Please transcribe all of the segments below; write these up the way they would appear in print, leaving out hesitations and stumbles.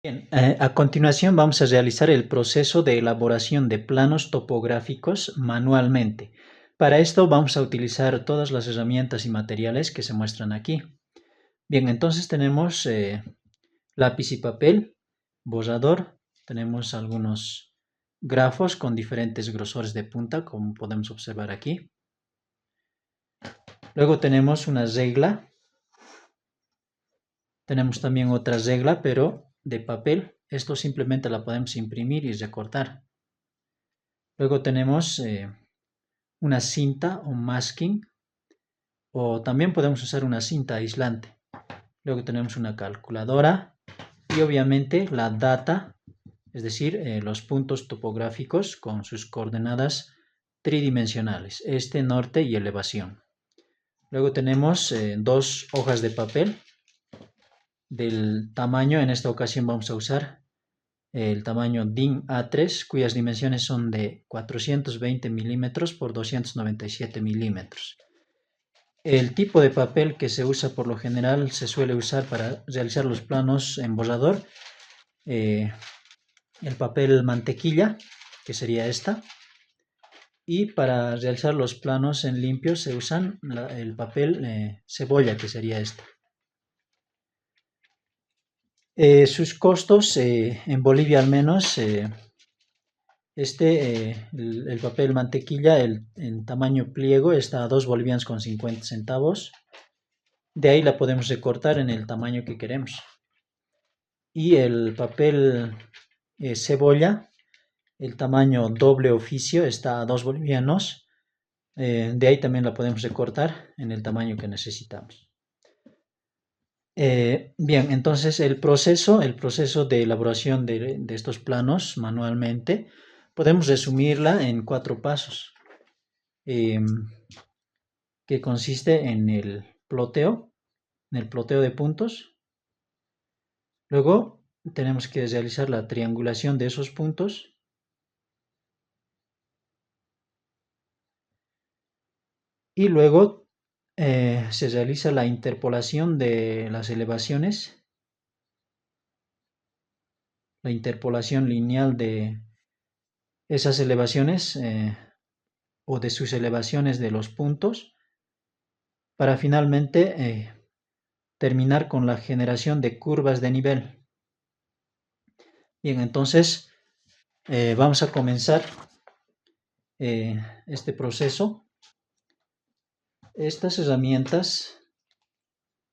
Bien, a continuación vamos a realizar el proceso de elaboración de planos topográficos manualmente. Para esto vamos a utilizar todas las herramientas y materiales que se muestran aquí. Bien, entonces tenemos lápiz y papel, borrador, tenemos algunos grafos con diferentes grosores de punta, como podemos observar aquí. Luego tenemos una regla, tenemos también otra regla, pero de papel. Esto simplemente la podemos imprimir y recortar. Luego tenemos una cinta o masking, o también podemos usar una cinta aislante. Luego tenemos una calculadora y obviamente la data, es decir, los puntos topográficos con sus coordenadas tridimensionales, este, norte y elevación. Luego tenemos dos hojas de papel del tamaño, en esta ocasión vamos a usar el tamaño DIN A3, cuyas dimensiones son de 420 milímetros por 297 milímetros. El tipo de papel que se usa por lo general se suele usar para realizar los planos en borrador, el papel mantequilla, que sería esta, y para realizar los planos en limpio se usan el papel cebolla, que sería este. Sus costos en Bolivia al menos, el papel mantequilla en tamaño pliego está a 2 bolivianos con 50 centavos. De ahí la podemos recortar en el tamaño que queremos. Y el papel cebolla, el tamaño doble oficio, está a 2 bolivianos. De ahí también la podemos recortar en el tamaño que necesitamos. Bien, entonces el proceso de elaboración de estos planos manualmente, podemos resumirla en 4 pasos, que consiste en el ploteo de puntos. Luego tenemos que realizar la triangulación de esos puntos. Y luego se realiza la interpolación de las elevaciones, la interpolación lineal de esas elevaciones o de sus elevaciones de los puntos, para finalmente terminar con la generación de curvas de nivel. Bien, entonces vamos a comenzar este proceso. Estas herramientas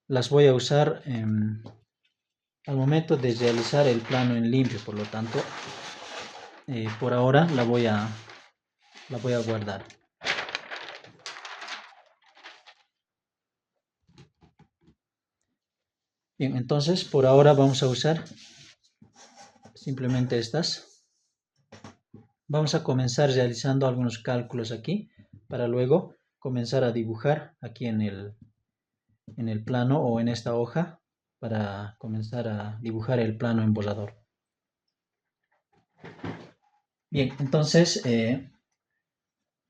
las voy a usar al momento de realizar el plano en limpio, por lo tanto, por ahora la voy a guardar. Bien, entonces por ahora vamos a usar simplemente estas. Vamos a comenzar realizando algunos cálculos aquí, para luego comenzar a dibujar aquí en el plano o en esta hoja, para comenzar a dibujar el plano en borrador. Bien, entonces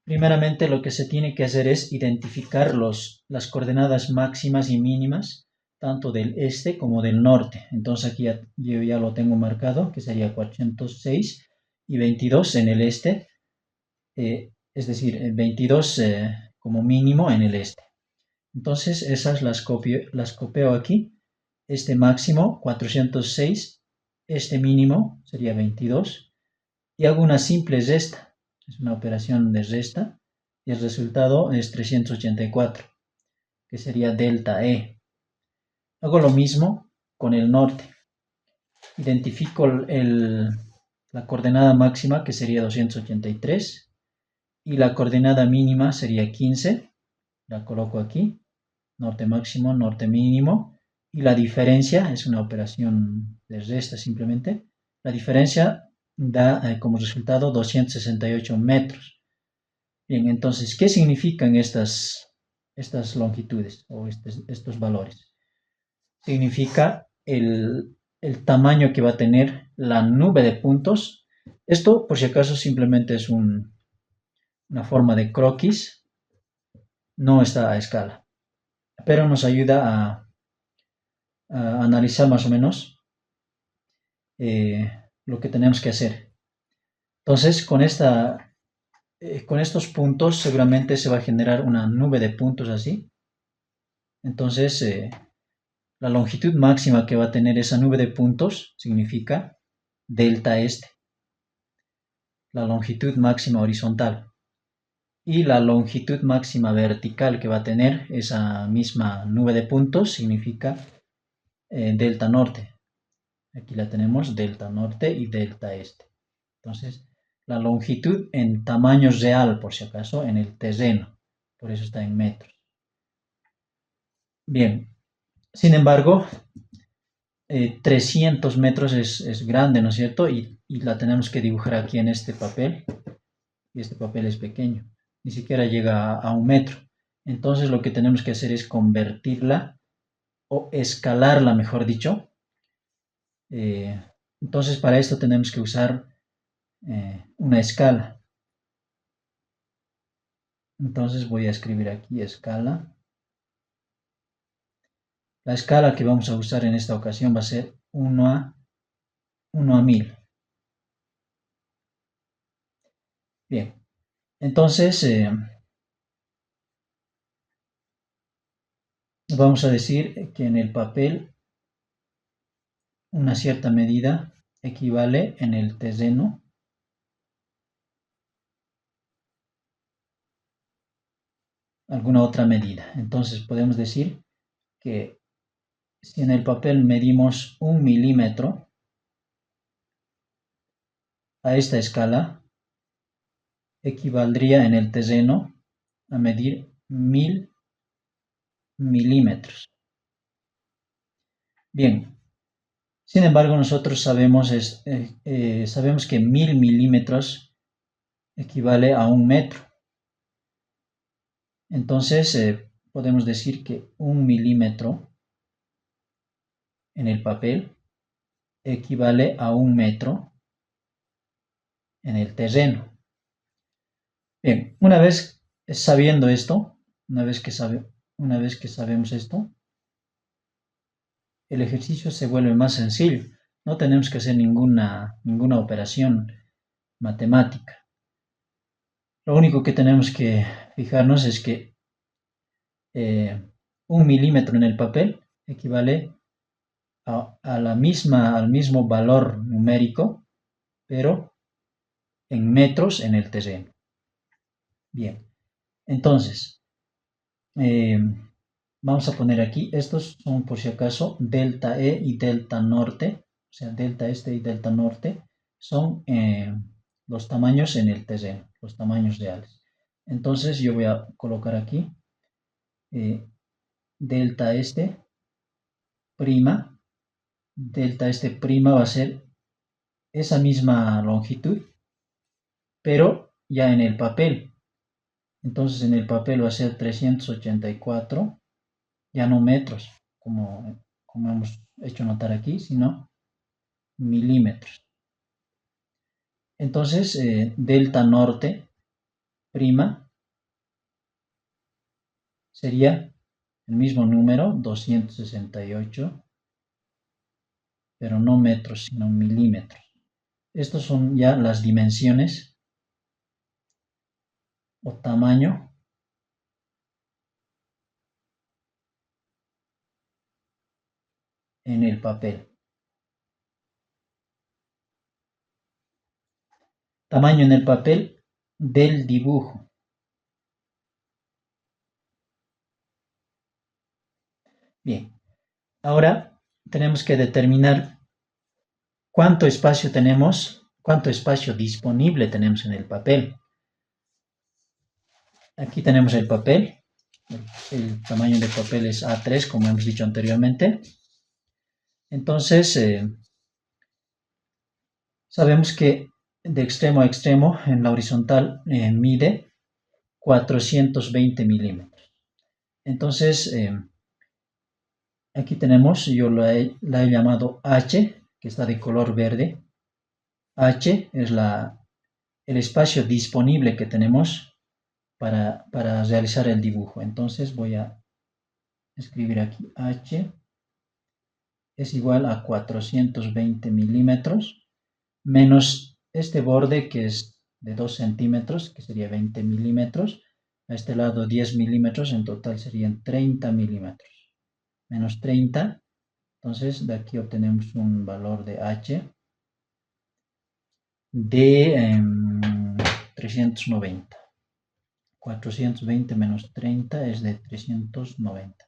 primeramente lo que se tiene que hacer es identificar las coordenadas máximas y mínimas, tanto del este como del norte. Entonces aquí yo ya lo tengo marcado, que sería 406 y 22 en el este, es decir, 22 como mínimo en el este. Entonces esas las copio aquí. Este máximo 406, este mínimo sería 22, y hago una simple resta. Es una operación de resta y el resultado es 384, que sería delta E. Hago lo mismo con el norte. Identifico la coordenada máxima, que sería 283, y la coordenada mínima sería 15. La coloco aquí, norte máximo, norte mínimo, y la diferencia es una operación de resta simplemente. La diferencia da como resultado 268 metros. Bien, entonces, ¿qué significan estas longitudes o estos valores? Significa el tamaño que va a tener la nube de puntos. Esto, por si acaso, simplemente es una forma de croquis, no está a escala, pero nos ayuda a analizar más o menos lo que tenemos que hacer. Entonces, con estos puntos seguramente se va a generar una nube de puntos así. Entonces, la longitud máxima que va a tener esa nube de puntos significa delta este, la longitud máxima horizontal. Y la longitud máxima vertical que va a tener esa misma nube de puntos significa delta norte. Aquí la tenemos, delta norte y delta este. Entonces, la longitud en tamaño real, por si acaso, en el terreno. Por eso está en metros. Bien, sin embargo, 300 metros es grande, ¿no es cierto? Y la tenemos que dibujar aquí en este papel. Y este papel es pequeño. Ni siquiera llega a 1 metro. Entonces, lo que tenemos que hacer es convertirla o escalarla, mejor dicho. Entonces, para esto tenemos que usar una escala. Entonces voy a escribir aquí escala. La escala que vamos a usar en esta ocasión va a ser 1 a 1000. Bien, entonces vamos a decir que en el papel una cierta medida equivale en el terreno a alguna otra medida. Entonces podemos decir que si en el papel medimos 1 milímetro, a esta escala equivaldría en el terreno a medir 1000 milímetros. Bien, sin embargo nosotros sabemos que 1000 milímetros equivale a 1 metro. Entonces podemos decir que 1 milímetro en el papel equivale a 1 metro en el terreno. Bien, una vez sabiendo esto, una vez que sabemos esto, el ejercicio se vuelve más sencillo. No tenemos que hacer ninguna operación matemática. Lo único que tenemos que fijarnos es que 1 milímetro en el papel equivale al mismo valor numérico, pero en metros en el terreno. Bien, entonces, vamos a poner aquí, estos son por si acaso delta E y delta norte, o sea, delta este y delta norte, son los tamaños en el terreno, los tamaños reales. Entonces yo voy a colocar aquí delta este prima, va a ser esa misma longitud, pero ya en el papel. Entonces en el papel va a ser 384, ya no metros, como hemos hecho notar aquí, sino milímetros. Entonces delta norte prima sería el mismo número, 268, pero no metros, sino milímetros. Estos son ya las dimensiones o tamaño en el papel. Tamaño en el papel del dibujo. Bien, ahora tenemos que determinar cuánto espacio disponible tenemos en el papel. Aquí tenemos el papel. El tamaño del papel es A3, como hemos dicho anteriormente. Entonces, sabemos que de extremo a extremo en la horizontal mide 420 milímetros. Entonces, aquí tenemos, yo la he llamado H, que está de color verde. H es el espacio disponible que tenemos para realizar el dibujo. Entonces voy a escribir aquí H es igual a 420 milímetros menos este borde que es de 2 centímetros, que sería 20 milímetros. A este lado 10 milímetros, en total serían 30 milímetros. Menos 30, entonces de aquí obtenemos un valor de H de 390. 420 menos 30 es de 390.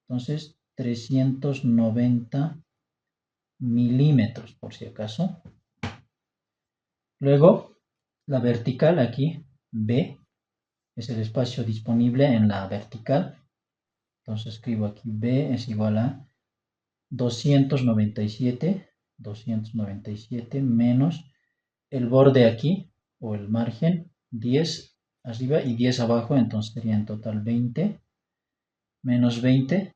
Entonces, 390 milímetros, por si acaso. Luego, la vertical aquí, B, es el espacio disponible en la vertical. Entonces escribo aquí B es igual a 297 menos el borde aquí, o el margen, 10 arriba y 10 abajo, entonces sería en total 20, menos 20,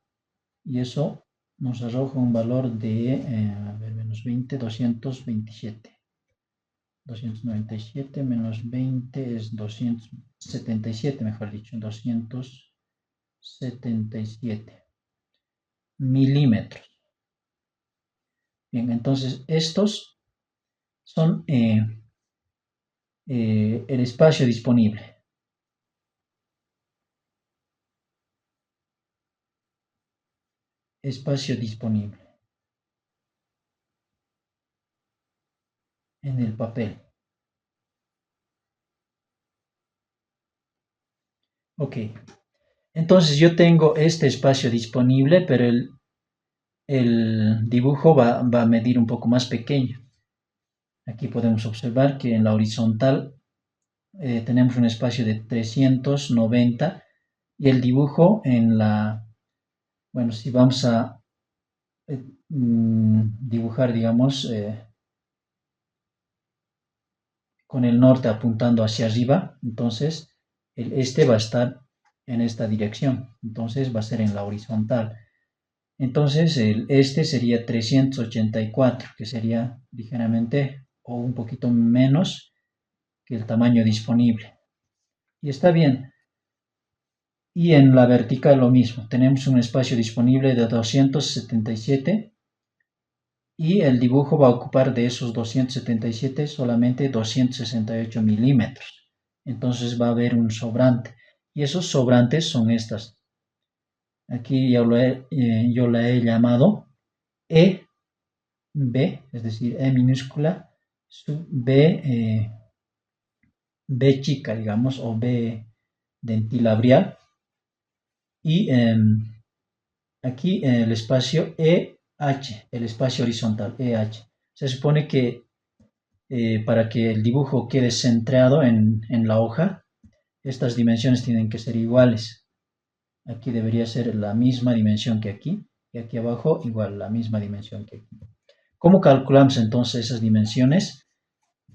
y eso nos arroja un valor de, menos 20, 227. 297 menos 20 es 277, mejor dicho, 277 milímetros. Bien, entonces estos son el espacio disponible. Espacio disponible en el papel. Ok, entonces yo tengo este espacio disponible, pero el dibujo va a medir un poco más pequeño. Aquí podemos observar que en la horizontal tenemos un espacio de 390 y el dibujo en la, bueno, si vamos a dibujar, digamos, con el norte apuntando hacia arriba, entonces el este va a estar en esta dirección, entonces va a ser en la horizontal. Entonces el este sería 384, que sería ligeramente o un poquito menos que el tamaño disponible. Y está bien. Y en la vertical lo mismo, tenemos un espacio disponible de 277 y el dibujo va a ocupar de esos 277 solamente 268 milímetros. Entonces va a haber un sobrante. Y esos sobrantes son estas. Aquí yo la he llamado EB, es decir, E minúscula, sub B chica, digamos, o B dentilabial. Y aquí el espacio EH, el espacio horizontal, EH. Se supone que para que el dibujo quede centrado en la hoja, estas dimensiones tienen que ser iguales. Aquí debería ser la misma dimensión que aquí, y aquí abajo igual la misma dimensión que aquí. ¿Cómo calculamos entonces esas dimensiones?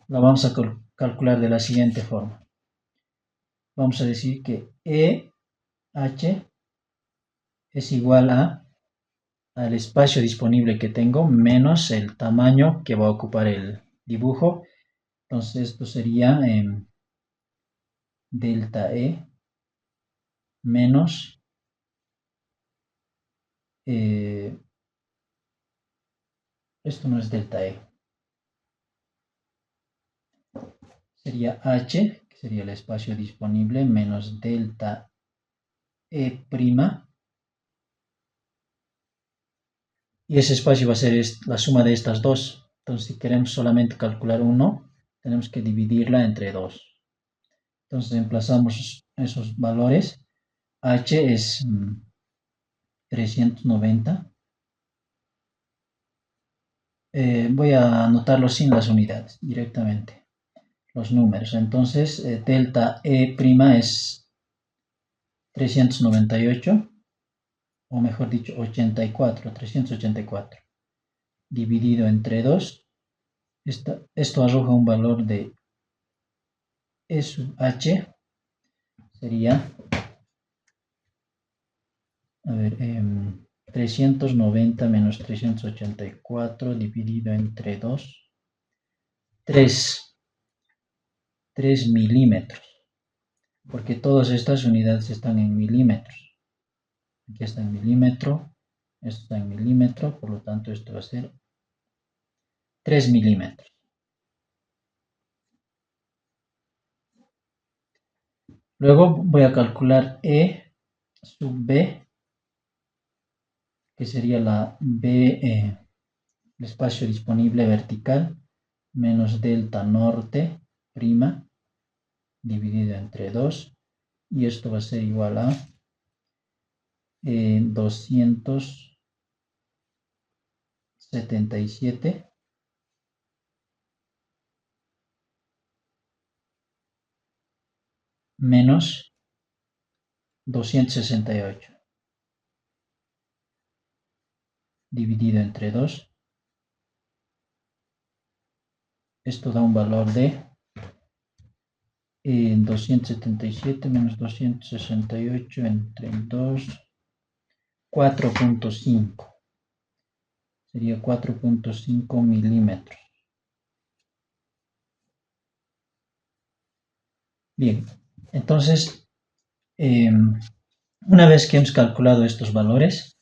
La vamos a calcular de la siguiente forma. Vamos a decir que EH es igual al espacio disponible que tengo menos el tamaño que va a ocupar el dibujo. Entonces esto sería delta E menos esto no es delta E, sería H, que sería el espacio disponible, menos delta E prima, y ese espacio va a ser la suma de estas dos. Entonces si queremos solamente calcular uno, tenemos que dividirla entre 2. Entonces emplazamos esos valores. H es 390. Voy a anotarlo sin las unidades, directamente los números. Entonces delta E prima es 398, o mejor dicho 384, dividido entre 2. Esto arroja un valor de E sub H, sería, a ver, 390 menos 384 dividido entre 2, 3 milímetros, porque todas estas unidades están en milímetros. Aquí está en milímetro, Esto está en milímetro, por lo tanto esto va a ser 3 milímetros. Luego voy a calcular E sub B, que sería la B, el espacio disponible vertical, menos delta norte, prima, dividido entre 2. Y esto va a ser igual a 277 menos 268 dividido entre 2. Esto da un valor de 277 menos 268 entre 2, 4.5. Sería 4.5 milímetros. Bien, entonces, una vez que hemos calculado estos valores,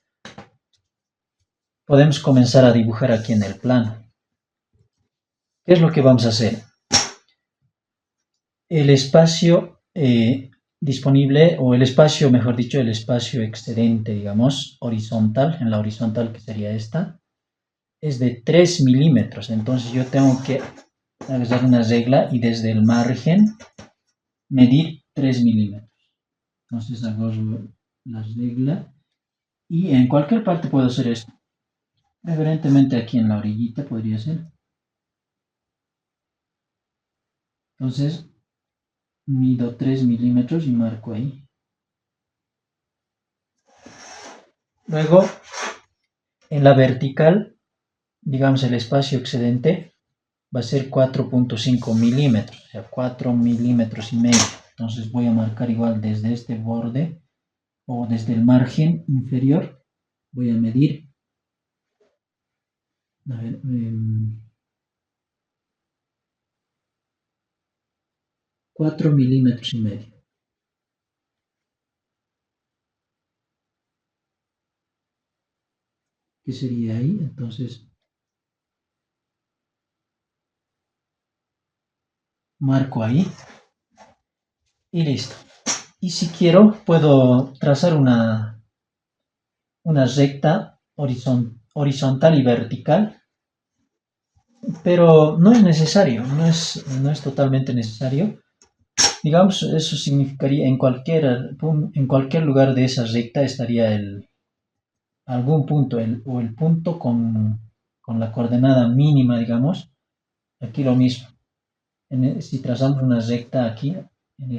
podemos comenzar a dibujar aquí en el plano. ¿Qué es lo que vamos a hacer? El espacio disponible, o el espacio, mejor dicho, el espacio excedente, digamos, horizontal, en la horizontal que sería esta, es de 3 milímetros. Entonces yo tengo que hacer una regla y desde el margen medir 3 milímetros. Entonces hago la regla y en cualquier parte puedo hacer esto. Preferentemente aquí en la orillita podría ser. Entonces mido 3 milímetros y marco ahí. Luego, en la vertical, digamos el espacio excedente va a ser 4.5 milímetros, o sea, 4 milímetros y medio. Entonces voy a marcar igual desde este borde o desde el margen inferior. Voy a medir, a ver, 4 milímetros y medio. ¿Qué sería ahí? Entonces marco ahí y listo. Y si quiero puedo trazar una recta horizontal y vertical, pero no es necesario, no es totalmente necesario. Digamos, eso significaría en cualquier lugar de esa recta estaría algún punto, o el punto con la coordenada mínima, digamos. Aquí lo mismo. Si trazamos una recta aquí, en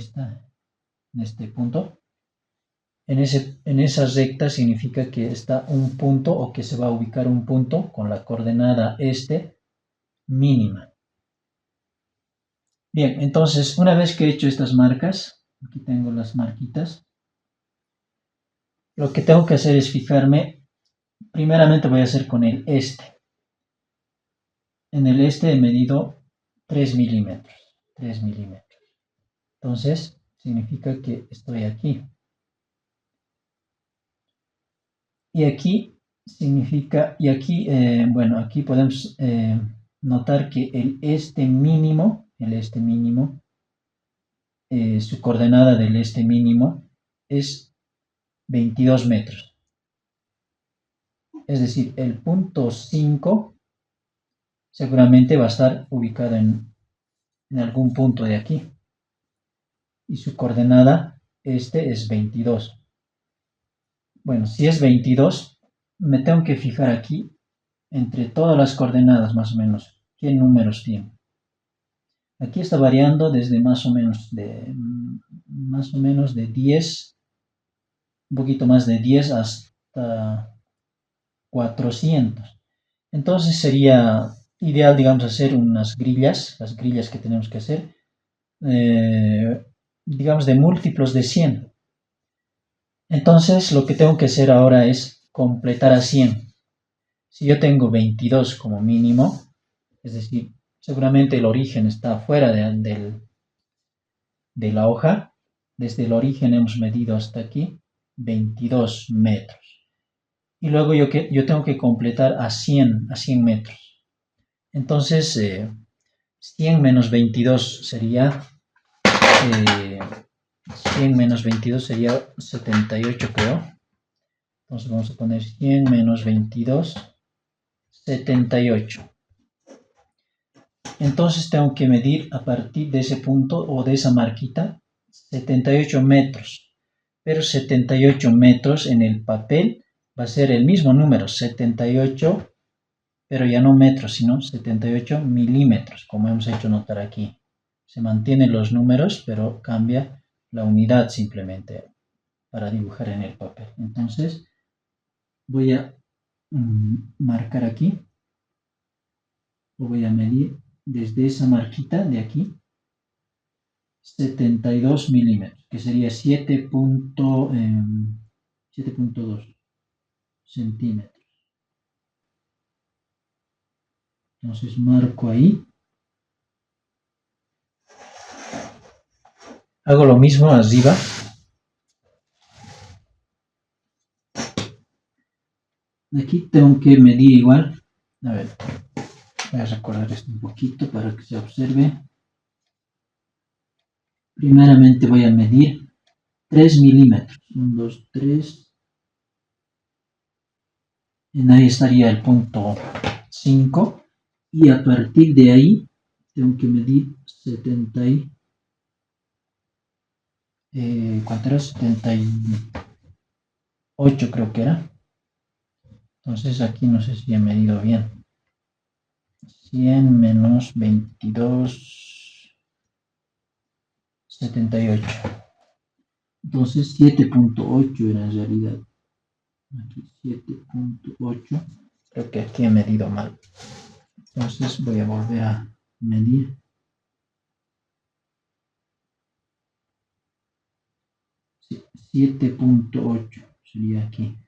este punto, en esa recta significa que está un punto, o que se va a ubicar un punto con la coordenada mínima. Bien, entonces, una vez que he hecho estas marcas, aquí tengo las marquitas, lo que tengo que hacer es fijarme, primeramente voy a hacer con el este. En el este he medido 3 milímetros. 3 milímetros. Entonces, significa que estoy aquí. Y aquí significa, y aquí, bueno, aquí podemos notar que el este mínimo, su coordenada del este mínimo es 22 metros. Es decir, el punto 5 seguramente va a estar ubicado en algún punto de aquí. Y su coordenada es 22. Bueno, si es 22, me tengo que fijar aquí entre todas las coordenadas más o menos qué números tiene. Aquí está variando desde más o menos de 10, un poquito más de 10 hasta 400. Entonces sería ideal, digamos, hacer unas grillas, las grillas que tenemos que hacer, digamos, de múltiplos de 100. Entonces lo que tengo que hacer ahora es completar a 100. Si yo tengo 22 como mínimo, es decir, seguramente el origen está fuera de la hoja. Desde el origen hemos medido hasta aquí 22 metros. y luego yo tengo que completar a 100 metros. Entonces, 100 menos 22 sería, 100 menos 22 sería 78, creo. Entonces vamos a poner 100 menos 22, 78. Entonces tengo que medir a partir de ese punto o de esa marquita 78 metros. Pero 78 metros en el papel va a ser el mismo número, 78, pero ya no metros, sino 78 milímetros, como hemos hecho notar aquí. Se mantienen los números, pero cambia la unidad simplemente para dibujar en el papel. Entonces voy a marcar aquí, o voy a medir desde esa marquita de aquí 72 milímetros, que sería 7.2 centímetros. Entonces marco ahí. Hago lo mismo arriba. Aquí tengo que medir igual. A ver, voy a recordar esto un poquito para que se observe. Primeramente voy a medir 3 milímetros. 1, 2, 3. En ahí estaría el punto 5. Y a partir de ahí tengo que medir 70 ¿cuánto era? 78 creo que era. Entonces aquí no sé si he medido bien. 100 menos 22, 78. Entonces 7.8 era en realidad. Aquí 7.8. Creo que aquí he medido mal. Entonces voy a volver a medir. Sí, 7.8 sería aquí.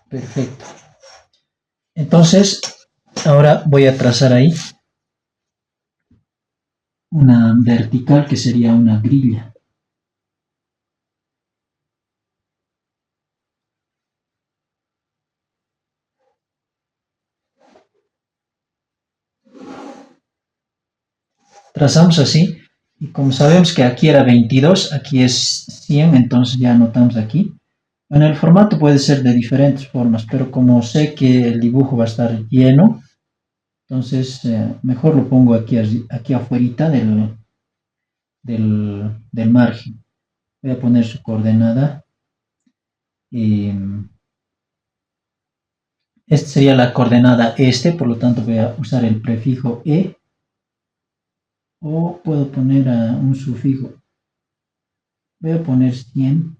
Perfecto. Entonces, ahora voy a trazar ahí una vertical que sería una grilla. Trazamos así, y como sabemos que aquí era 22, aquí es 100, entonces ya anotamos aquí. Bueno, el formato puede ser de diferentes formas, pero como sé que el dibujo va a estar lleno, entonces mejor lo pongo aquí afuera del margen. Voy a poner su coordenada. Y esta sería la coordenada este, por lo tanto voy a usar el prefijo e, o puedo poner un sufijo. Voy a poner 100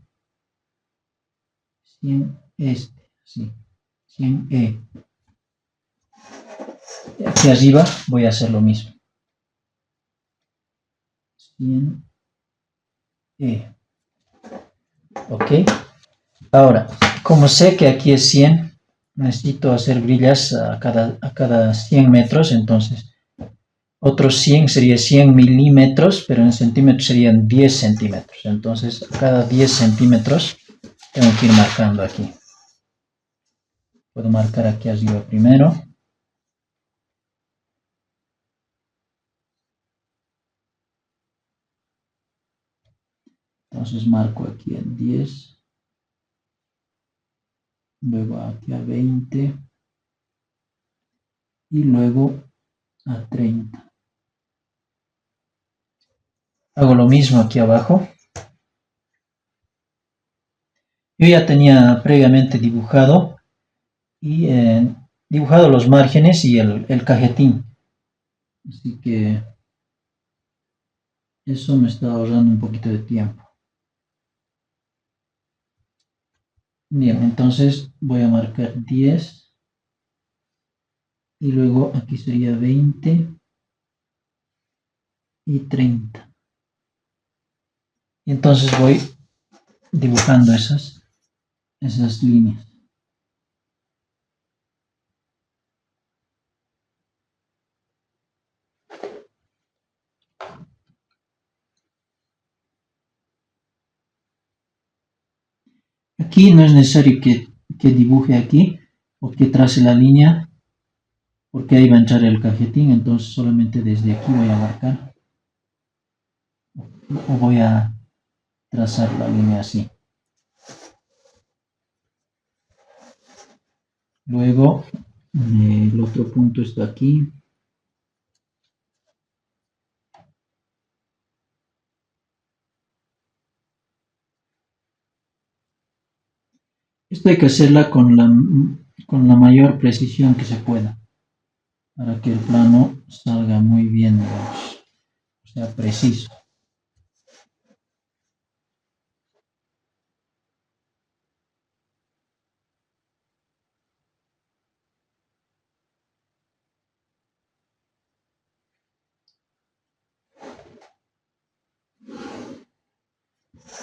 este, sí, 100e. Aquí arriba voy a hacer lo mismo. 100e. Ok. Ahora, como sé que aquí es 100, necesito hacer grillas a cada 100 metros, entonces otros 100 sería 100 milímetros, pero en centímetros serían 10 centímetros. Entonces, a cada 10 centímetros tengo que ir marcando aquí. Puedo marcar aquí arriba primero. Entonces marco aquí en 10. Luego aquí a 20. Y luego a 30. Hago lo mismo aquí abajo. Yo ya tenía previamente dibujado los márgenes y el cajetín. Así que eso me está ahorrando un poquito de tiempo. Bien, entonces voy a marcar 10 y luego aquí sería 20 y 30. Y entonces voy dibujando esas líneas. Aquí no es necesario que dibuje aquí o que trace la línea, porque ahí va a entrar el cajetín, entonces solamente desde aquí voy a marcar o voy a trazar la línea así. Luego el otro punto está aquí. Esto hay que hacerla con la mayor precisión que se pueda, para que el plano salga muy bien, digamos, o sea, preciso.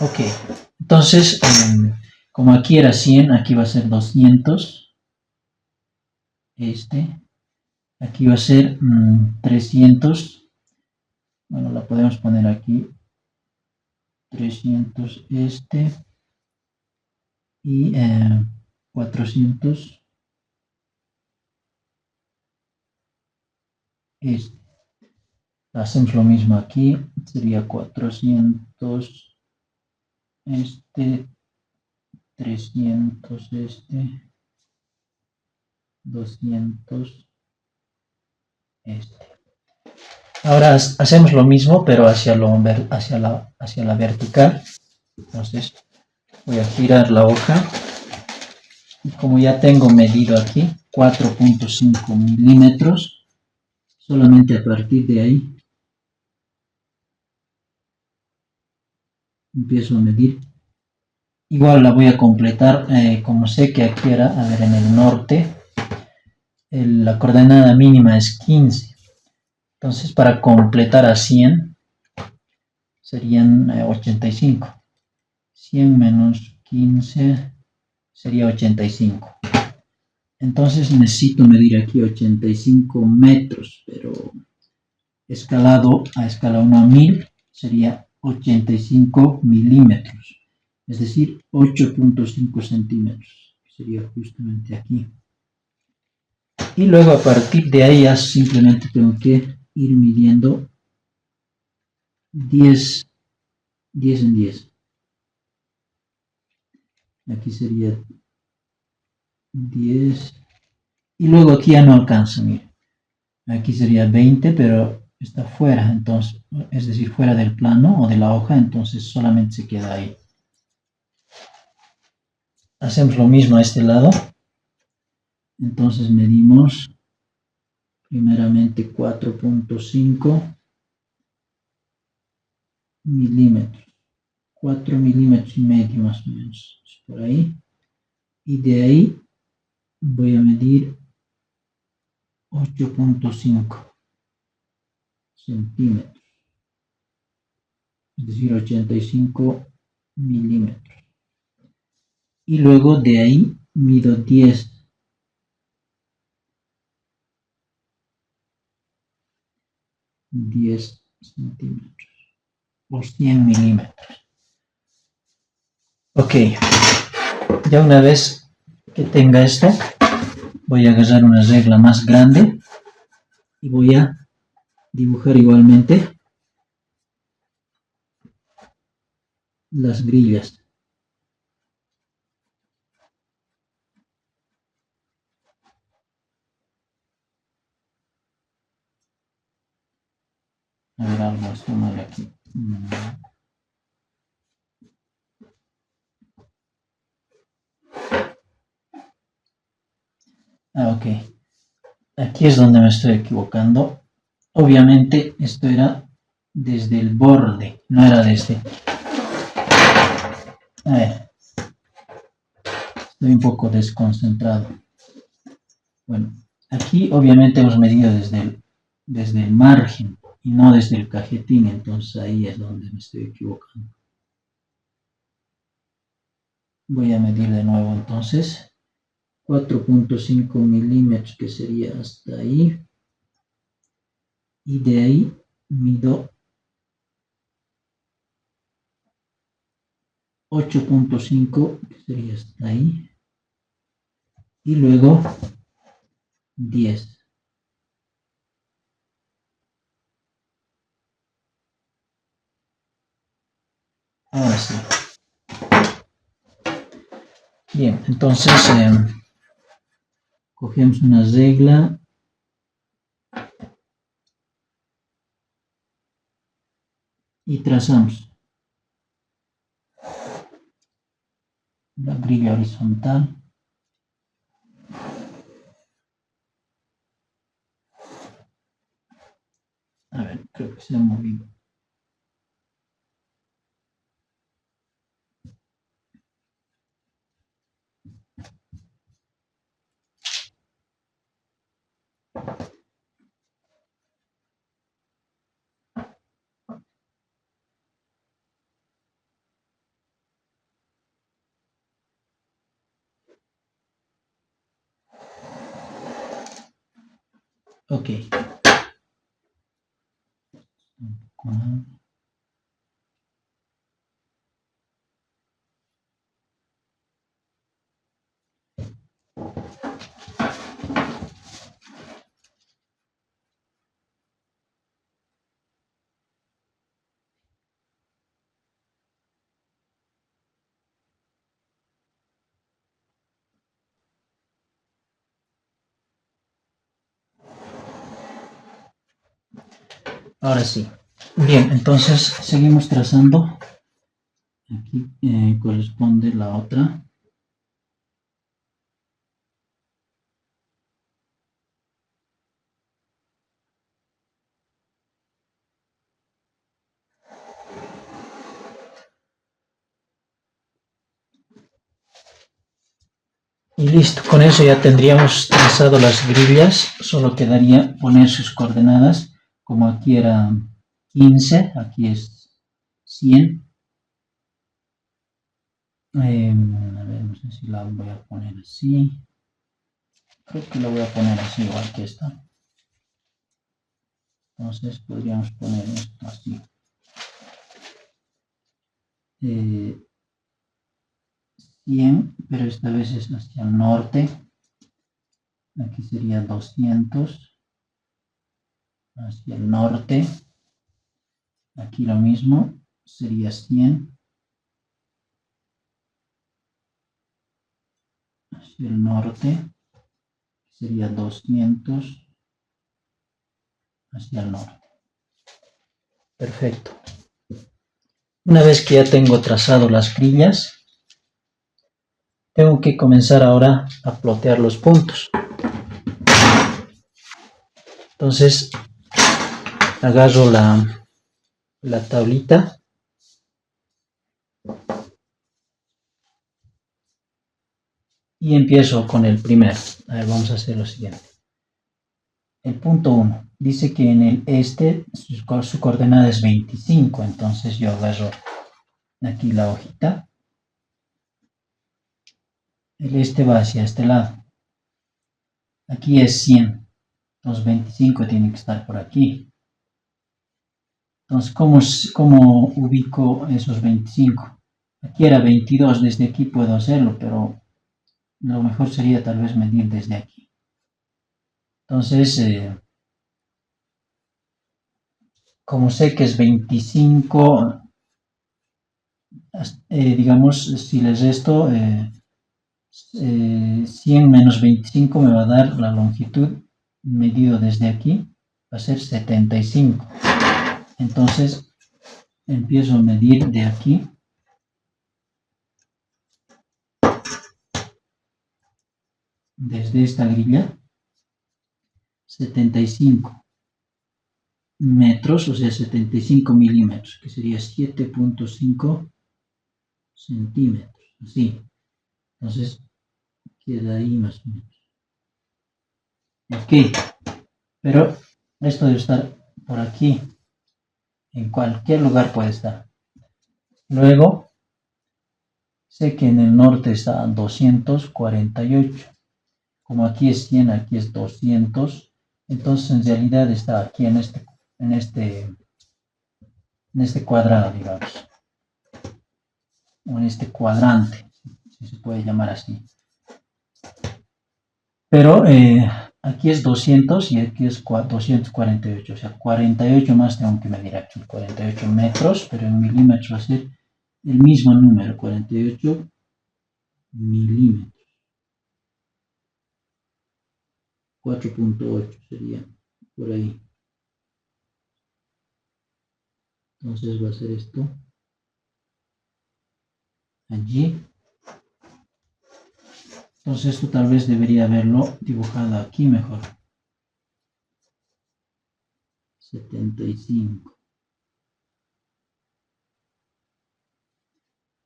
Ok, entonces, como aquí era 100, aquí va a ser 200. Aquí va a ser 300. Bueno, la podemos poner aquí. 300 y 400 este. Hacemos lo mismo aquí. Sería 400 300 200 este. Ahora hacemos lo mismo, pero hacia la vertical. Entonces voy a girar la hoja. Y como ya tengo medido aquí 4.5 milímetros, solamente a partir de ahí empiezo a medir. Igual la voy a completar, como sé que aquí era, a ver, en el norte, la coordenada mínima es 15. Entonces, para completar a 100, serían 85. 100 menos 15 sería 85. Entonces necesito medir aquí 85 metros, pero escalado a escala 1 a 1000 sería 85 milímetros, es decir, 8.5 centímetros, que sería justamente aquí. Y luego a partir de ahí ya simplemente tengo que ir midiendo 10 en 10. Aquí sería 10. Y luego aquí ya no alcanza, mire. Aquí sería 20, pero está fuera, entonces, es decir, fuera del plano o de la hoja, entonces solamente se queda ahí. Hacemos lo mismo a este lado. Entonces medimos primeramente 4.5 milímetros. 4 milímetros y medio más o menos, por ahí. Y de ahí voy a medir 8.5 centímetros, es decir, 85 milímetros. Y luego de ahí mido 10 centímetros o 100 milímetros. Ok, ya una vez que tenga esto, voy a agarrar una regla más grande y voy a dibujar igualmente las grillas. A ver, algo está mal aquí. Ok. Aquí es donde me estoy equivocando. Obviamente esto era desde el borde, no era desde... A ver, estoy un poco desconcentrado. Bueno, aquí obviamente hemos medido desde el margen y no desde el cajetín, entonces ahí es donde me estoy equivocando. Voy a medir de nuevo entonces 4.5 milímetros, que sería hasta ahí, y de ahí mido 8.5, que sería hasta ahí, y luego 10. Ahora sí. Bien, entonces cogemos una regla y trazamos la grilla horizontal. A ver, creo que se ha movido. Ok. Ahora sí. Bien, entonces seguimos trazando. Aquí corresponde la otra. Y listo, con eso ya tendríamos trazado las grillas, solo quedaría poner sus coordenadas, como aquí era 15, aquí es 100. A ver, no sé si la voy a poner así, creo que la voy a poner así igual que esta. Entonces podríamos poner esto así. 100, pero esta vez es hacia el norte. Aquí sería 200 hacia el norte. Aquí lo mismo, sería 100 hacia el norte. Sería 200 hacia el norte. Perfecto. Una vez que ya tengo trazado las grillas, tengo que comenzar ahora a plotear los puntos. Entonces, agarro la tablita y empiezo con el primero. A ver, vamos a hacer lo siguiente. El punto 1 dice que en el este su coordenada es 25, entonces yo agarro aquí la hojita. El este va hacia este lado. Aquí es 100, los 25 tienen que estar por aquí. Entonces, ¿cómo ubico esos 25? Aquí era 22, desde aquí puedo hacerlo, pero lo mejor sería tal vez medir desde aquí. Entonces, como sé que es 25, digamos, si les resto 100 menos 25 me va a dar la longitud medido desde aquí, va a ser 75. Entonces, empiezo a medir de aquí. Desde esta grilla, 75 metros, o sea, 75 milímetros, que sería 7.5 centímetros, así. Entonces, queda ahí más o menos. Ok, pero esto debe estar por aquí, en cualquier lugar puede estar. Luego, sé que en el norte está 248. Como aquí es 100, aquí es 200. Entonces, en realidad está aquí en este cuadrado, digamos. o en este cuadrante, si se puede llamar así. Pero aquí es 200 y aquí es 248, o sea, 48 más tengo que medir aquí, 48 metros, pero en milímetros va a ser el mismo número, 48 milímetros. 4.8 sería por ahí. Entonces va a ser esto. Allí. Entonces esto tal vez debería haberlo dibujado aquí mejor. 75.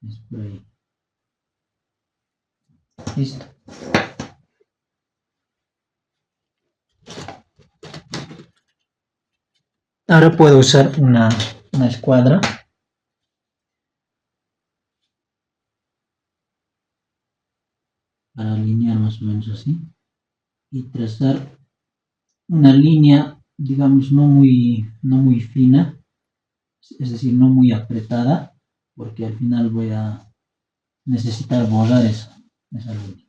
Es por ahí. Listo. Ahora puedo usar una escuadra para alinear más o menos así y trazar una línea, digamos, no muy fina, es decir, no muy apretada, porque al final voy a necesitar borrar esa línea.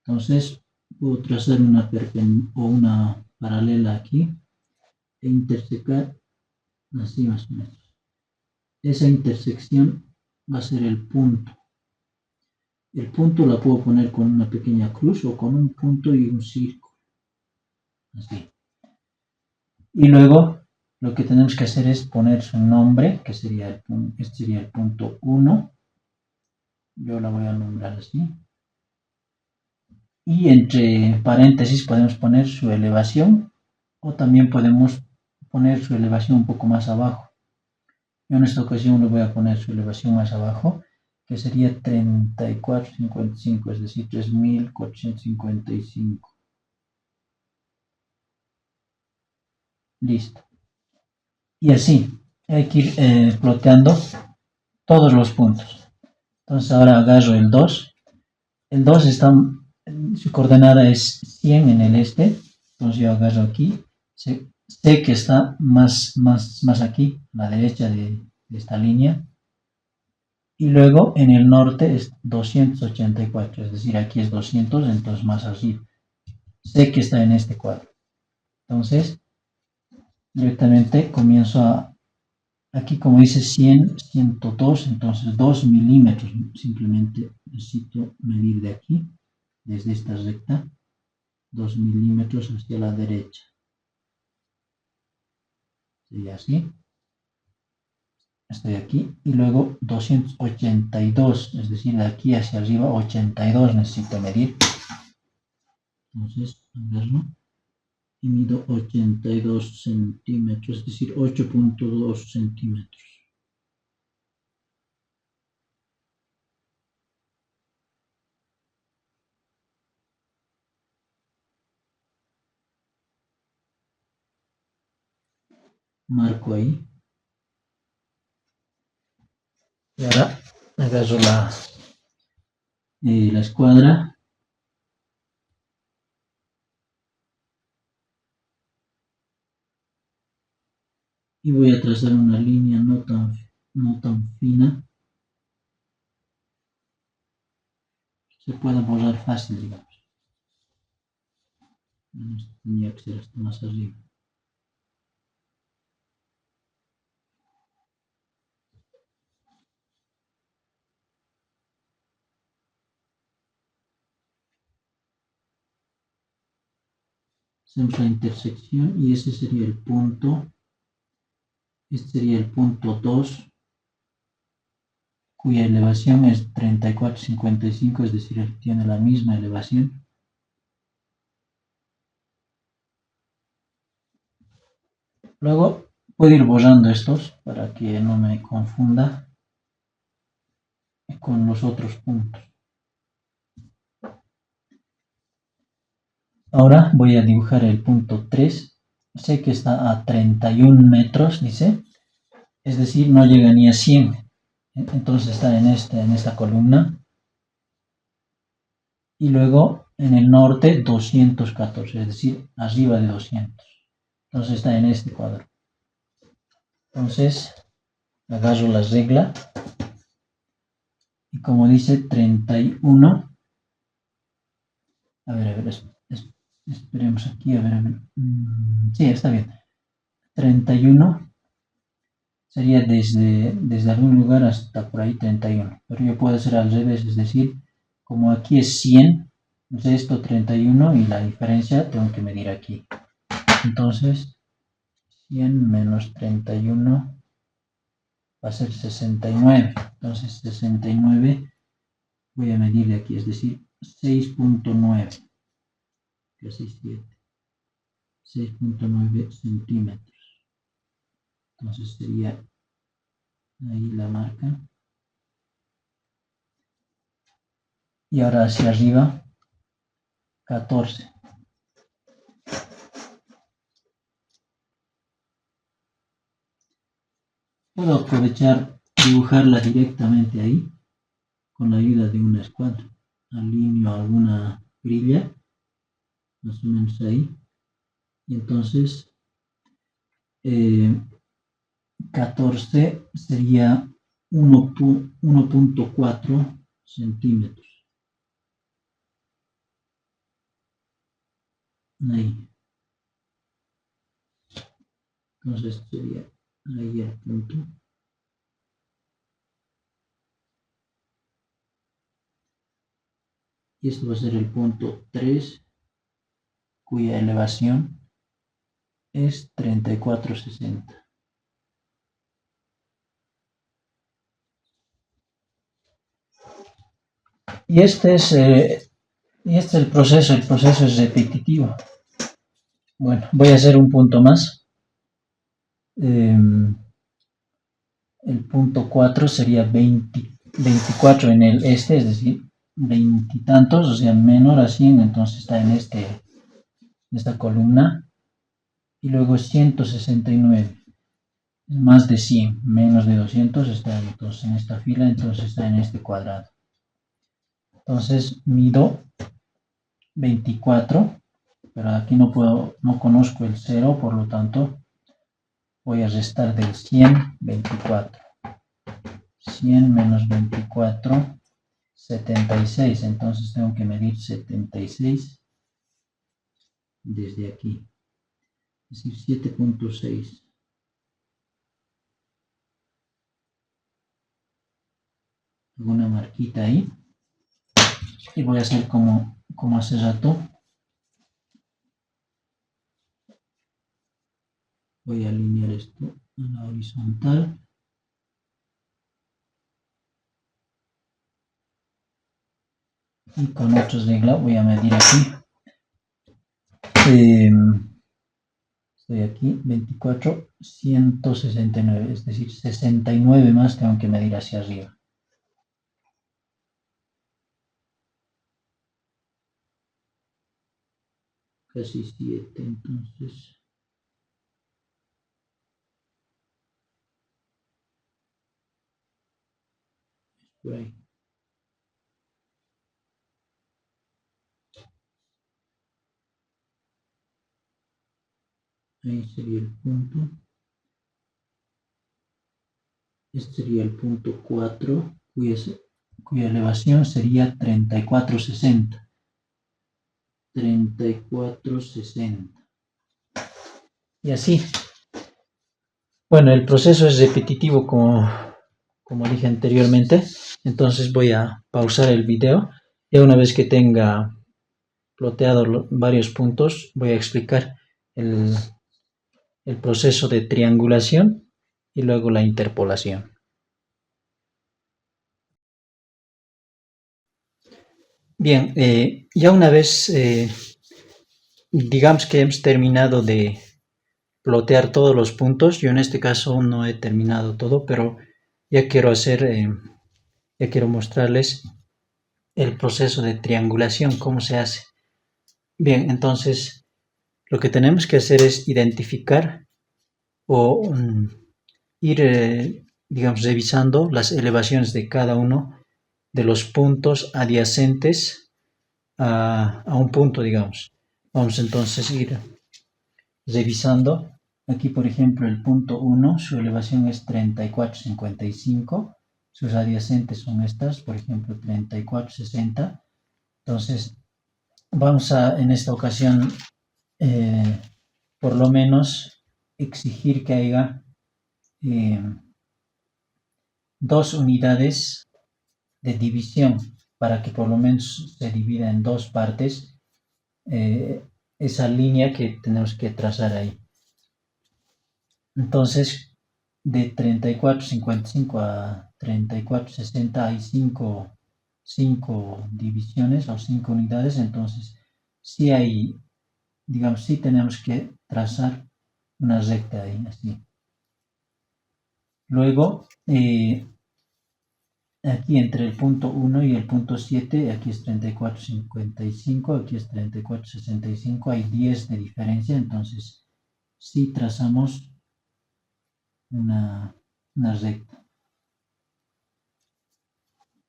Entonces puedo trazar una paralela aquí e intersecar así más o menos. Esa intersección va a ser el punto. El punto la puedo poner con una pequeña cruz o con un punto y un círculo. Así. Y luego lo que tenemos que hacer es poner su nombre, que sería este sería el punto 1. Yo la voy a nombrar así. Y entre paréntesis podemos poner su elevación o también podemos poner su elevación un poco más abajo. Yo en esta ocasión le voy a poner su elevación más abajo, que sería 3455, es decir, 3455. Listo. Y así, hay que ir ploteando todos los puntos. Entonces ahora agarro el 2. El 2 está, su coordenada es 100 en el este. Entonces yo agarro aquí. Sé que está más aquí, a la derecha de esta línea. Y luego en el norte es 284, es decir, aquí es 200, entonces más arriba. Sé que está en este cuadro. Entonces, directamente comienzo aquí como dice 100, 102, entonces 2 milímetros. Simplemente necesito medir de aquí, desde esta recta, 2 milímetros hacia la derecha. Sería así. Estoy aquí y luego 282, es decir, de aquí hacia arriba 82 necesito medir. Entonces, agarro y mido 82 centímetros, es decir, 8.2 centímetros. Marco ahí. Y ahora agarro la escuadra. Y voy a trazar una línea no tan fina. Se puede borrar fácil, digamos. Tenía que ser hasta más arriba. Hacemos la intersección y ese sería el punto. Este sería el punto 2, cuya elevación es 3455, es decir, tiene la misma elevación. Luego puedo ir borrando estos para que no me confunda con los otros puntos. Ahora voy a dibujar el punto 3. Sé que está a 31 metros, dice. Es decir, no llega ni a 100. Entonces está en esta columna. Y luego en el norte 214, es decir, arriba de 200. Entonces está en este cuadro. Entonces agarro la regla y como dice 31, a ver, esperemos aquí, a ver, sí, está bien. 31 sería desde algún lugar hasta por ahí 31, pero yo puedo hacer al revés, es decir, como aquí es 100, esto 31 y la diferencia tengo que medir aquí. Entonces 100 menos 31 va a ser 69. Entonces 69 voy a medir de aquí, es decir, 6.9, casi 7, 6.9 centímetros. Entonces sería ahí la marca. Y ahora hacia arriba, 14. Puedo aprovechar, dibujarla directamente ahí, con la ayuda de una escuadra. Alineo alguna grilla, más o menos ahí. Y entonces, 14 sería 1.4 centímetros. Ahí. Entonces sería ahí el punto. Y esto va a ser el punto 3, cuya elevación es 3460. Y este es el proceso es repetitivo. Bueno, voy a hacer un punto más. El punto 4 sería 24 en el este, es decir, 20 y tantos, o sea, menor a 100, entonces está en esta columna. Y luego 169, más de 100, menos de 200 está entonces en esta fila, entonces está en este cuadrado. Entonces mido 24, pero aquí no conozco el 0, por lo tanto voy a restar del 100, 24. 100 menos 24, 76. Entonces tengo que medir 76 desde aquí. Es decir, 7.6. Hago una marquita ahí. Y voy a hacer como hace rato. Voy a alinear esto a la horizontal. Y con otra regla voy a medir aquí. Estoy aquí, 24, 169, es decir, 69 más tengo que medir hacia arriba. Casi 7, entonces. Es por ahí. Ahí sería el punto. Este sería el punto 4, cuya elevación sería 3460. 3460. Y así. Bueno, el proceso es repetitivo como dije anteriormente. Entonces voy a pausar el video. Y una vez que tenga ploteado varios puntos, voy a explicar el proceso de triangulación y luego la interpolación. Bien, ya una vez, digamos que hemos terminado de plotear todos los puntos, yo en este caso no he terminado todo, pero ya quiero ya quiero mostrarles el proceso de triangulación, cómo se hace. Bien, entonces lo que tenemos que hacer es identificar o ir, digamos, revisando las elevaciones de cada uno de los puntos adyacentes a un punto, digamos. Vamos entonces a ir revisando Aquí, por ejemplo, el punto 1, su elevación es 34,55. Sus adyacentes son estas, por ejemplo, 34,60. Entonces, vamos a, en esta ocasión, por lo menos, exigir que haya 2 unidades de división para que por lo menos se divida en 2 partes esa línea que tenemos que trazar ahí. Entonces, de 34,55 a 34,60 hay 5 divisiones o 5 unidades. Entonces, sí hay, digamos, sí tenemos que trazar una recta ahí, así. Luego, aquí entre el punto 1 y el punto 7, aquí es 34,55, aquí es 34,65, hay 10 de diferencia. Entonces, sí trazamos una recta.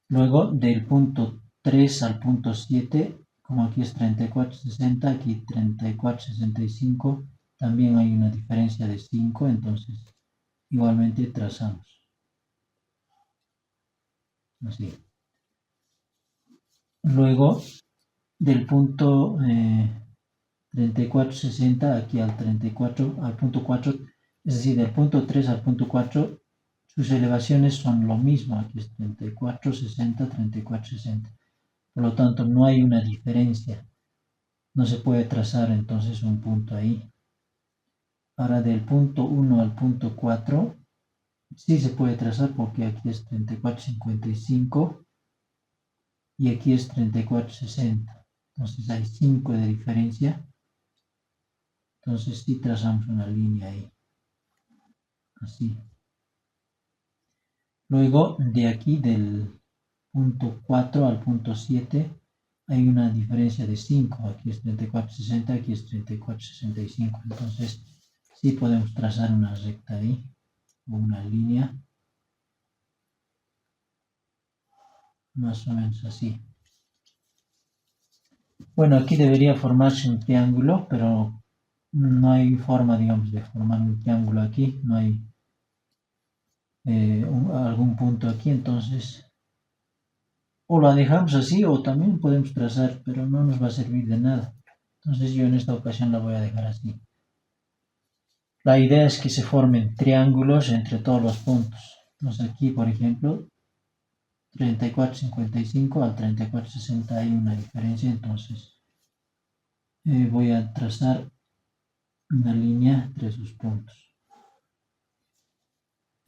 Luego, del punto 3 al punto 7, como aquí es 34,60, aquí 34,65, también hay una diferencia de 5, entonces igualmente trazamos. Así. Luego, del punto 34,60 aquí al 34, al punto 4, es decir, del punto 3 al punto 4, sus elevaciones son lo mismo. Aquí es 34,60, 34,60. Por lo tanto, no hay una diferencia. No se puede trazar entonces un punto ahí. Ahora, del punto 1 al punto 4, sí se puede trazar porque aquí es 34,55 y aquí es 34,60. Entonces hay 5 de diferencia. Entonces sí trazamos una línea ahí. Así. Luego, de aquí del punto 4 al punto 7, hay una diferencia de 5. Aquí es 34,60, aquí es 34,65. Entonces, sí podemos trazar una recta ahí, o una línea, más o menos así. Bueno, aquí debería formarse un triángulo, pero no hay forma, digamos, de formar un triángulo aquí. No hay algún punto aquí, entonces o la dejamos así o también podemos trazar, pero no nos va a servir de nada. Entonces yo en esta ocasión la voy a dejar así. La idea es que se formen triángulos entre todos los puntos. Entonces aquí, por ejemplo, 34,55 al 34,60 hay una diferencia, entonces voy a trazar una línea entre sus puntos.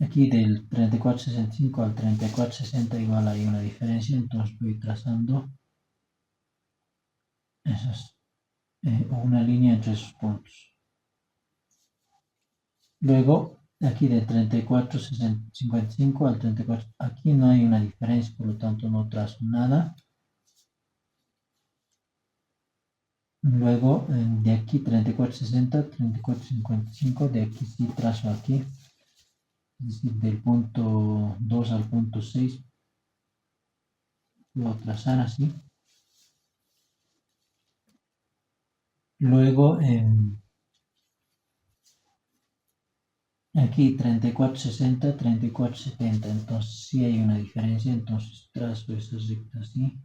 Aquí del 34,65 al 34,60 igual hay una diferencia, entonces voy trazando una línea entre esos puntos. Luego, aquí de 34,55 al 34, aquí no hay una diferencia, por lo tanto no trazo nada. Luego, de aquí 34,60, 34,55, de aquí sí trazo aquí. Es decir, del punto 2 al punto 6, puedo trazar así. Luego, aquí 34,60, 34,70, entonces sí hay una diferencia, entonces trazo esa recta así.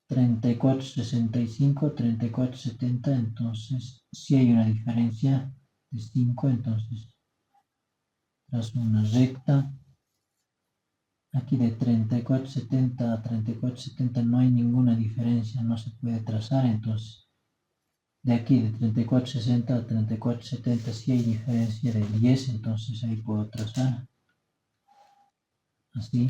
34,65, 34,70, entonces sí hay una diferencia de 5, entonces trazo una recta. Aquí de 34,70 a 34,70 no hay ninguna diferencia, no se puede trazar, entonces de aquí de 34,60 a 34,70 sí hay diferencia de 10, entonces ahí puedo trazar así.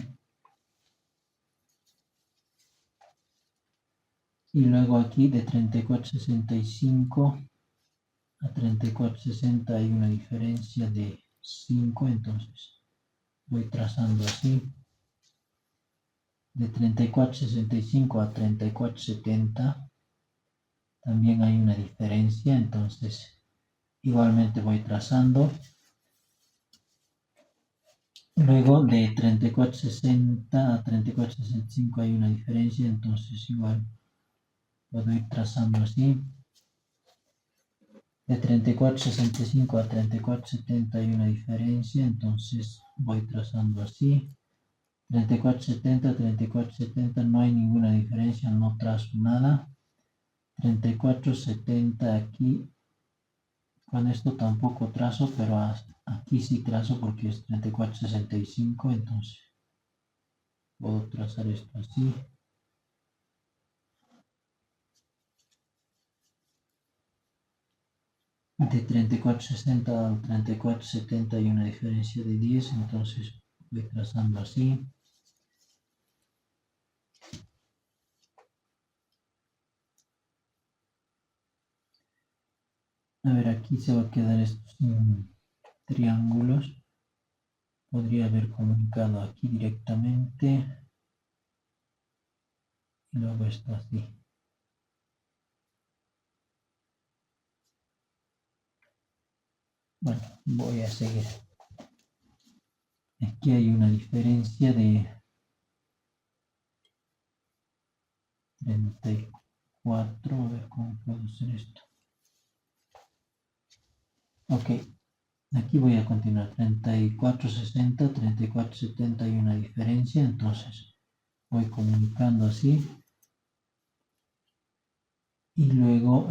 Y luego aquí de 34,65 a 34,60 hay una diferencia de 5, entonces voy trazando así. De 34,65 a 34,70 también hay una diferencia, entonces igualmente voy trazando. Luego de 34,60 a 34,65 hay una diferencia, entonces igual puedo ir trazando así. De 34,65 a 34,70 hay una diferencia, entonces voy trazando así. 34,70, 34,70 no hay ninguna diferencia, no trazo nada. 34,70 aquí, con esto tampoco trazo, pero aquí sí trazo porque es 34,65, entonces puedo trazar esto así. De 34,60 al 34,70 hay una diferencia de 10, entonces voy trazando así. A ver, aquí se va a quedar estos triángulos. Podría haber comunicado aquí directamente y luego esto así. Bueno, voy a seguir. Aquí hay una diferencia de 34. A ver cómo puedo hacer esto. Ok, aquí voy a continuar. 34,60, 34,70 hay una diferencia, entonces voy comunicando así. Y luego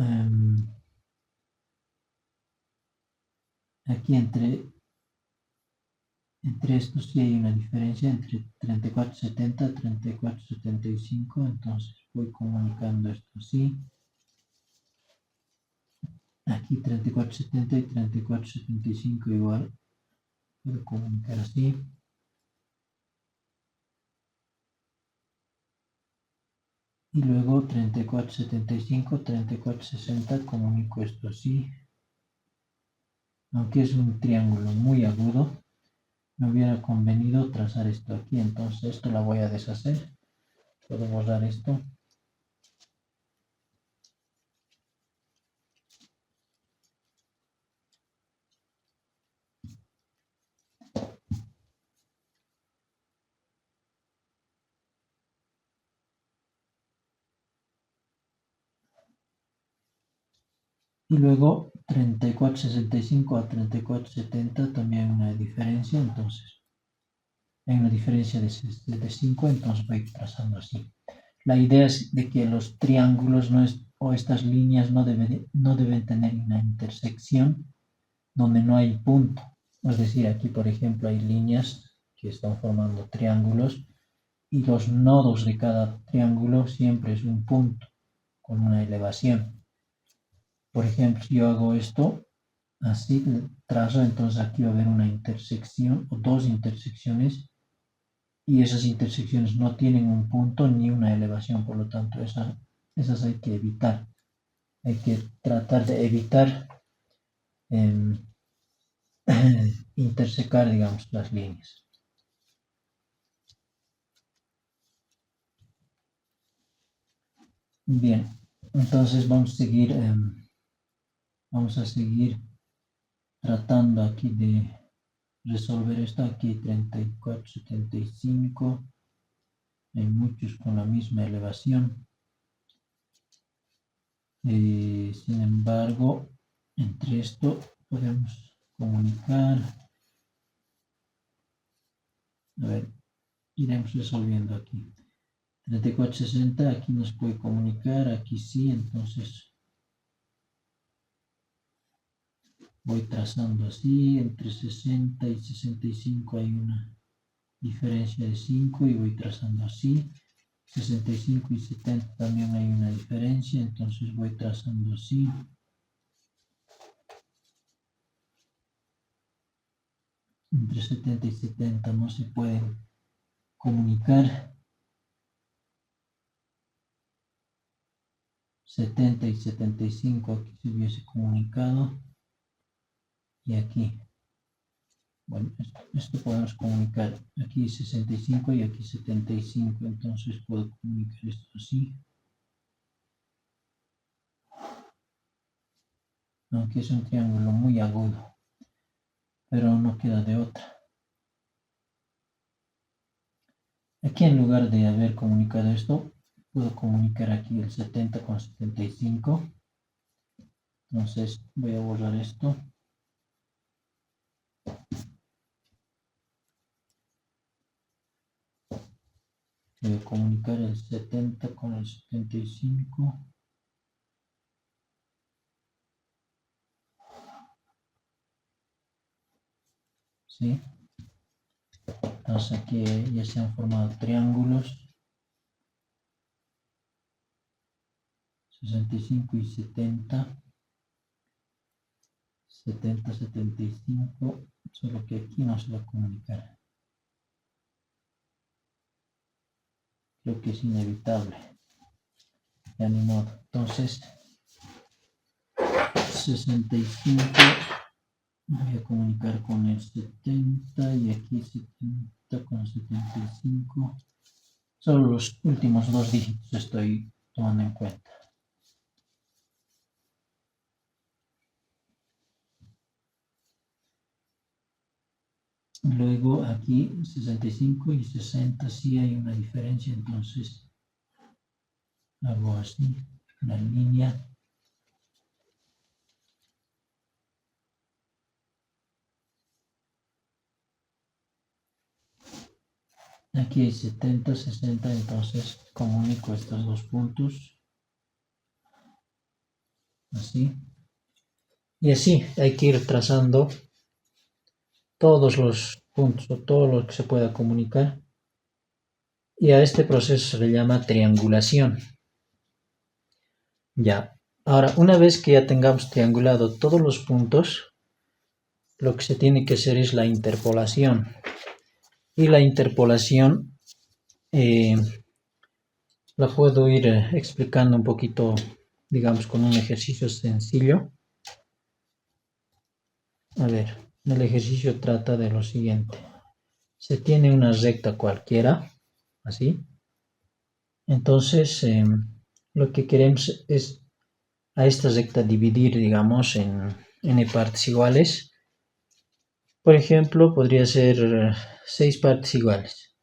aquí entre estos sí hay una diferencia entre 34,70 y 34,75, entonces voy comunicando esto así. Aquí 34,70 y 34,75 igual, puedo comunicar así. Y luego 34,75, 34,60 comunico esto así. Aunque es un triángulo muy agudo, me hubiera convenido trazar esto aquí, entonces esto la voy a deshacer. Puedo borrar esto. Y luego 34,65 a 34,70 también hay una diferencia, entonces hay una diferencia de 5, entonces voy trazando así. La idea es de que los triángulos o estas líneas no deben tener una intersección donde no hay punto. Es decir, aquí por ejemplo hay líneas que están formando triángulos y los nodos de cada triángulo siempre es un punto con una elevación. Por ejemplo, si yo hago esto, así trazo, entonces aquí va a haber una intersección o dos intersecciones y esas intersecciones no tienen un punto ni una elevación, por lo tanto esas hay que evitar. Hay que tratar de evitar intersecar, digamos, las líneas. Bien, entonces vamos a seguir tratando aquí de resolver esto. Aquí 34,75. Hay muchos con la misma elevación. Sin embargo, entre esto podemos comunicar. A ver, iremos resolviendo aquí. 34,60 aquí nos puede comunicar, aquí sí, entonces voy trazando así. Entre 60 y 65 hay una diferencia de 5 y voy trazando así. 65 y 70 también hay una diferencia, entonces voy trazando así. Entre 70 y 70 no se pueden comunicar. 70 y 75 aquí se hubiese comunicado. Y aquí, bueno, esto podemos comunicar. Aquí 65 y aquí 75, entonces puedo comunicar esto así. Aunque es un triángulo muy agudo, pero no queda de otra. Aquí en lugar de haber comunicado esto, puedo comunicar aquí el 70 con 75. Entonces voy a borrar esto. Voy a comunicar el 70 con el 75. ¿Sí? Entonces aquí ya se han formado triángulos. 65 y 70. 70, 75. Solo que aquí no se va a comunicar. Creo que es inevitable. Ya ni modo. Entonces, 65 voy a comunicar con el 70 y aquí 70 con 75. Solo los últimos dos dígitos estoy tomando en cuenta. Luego aquí 65 y 60 sí hay una diferencia, entonces hago así, una línea. Aquí hay 70, 60, entonces comunico estos dos puntos. Así. Y así hay que ir trazando todos los puntos o todo lo que se pueda comunicar. Y a este proceso se le llama triangulación. Ya. Ahora, una vez que ya tengamos triangulado todos los puntos, lo que se tiene que hacer es la interpolación. Y la interpolación la puedo ir explicando un poquito, digamos, con un ejercicio sencillo. A ver, el ejercicio trata de lo siguiente. Se tiene una recta cualquiera, así. Entonces, lo que queremos es a esta recta dividir, digamos, en n partes iguales. Por ejemplo, podría ser 6 partes iguales.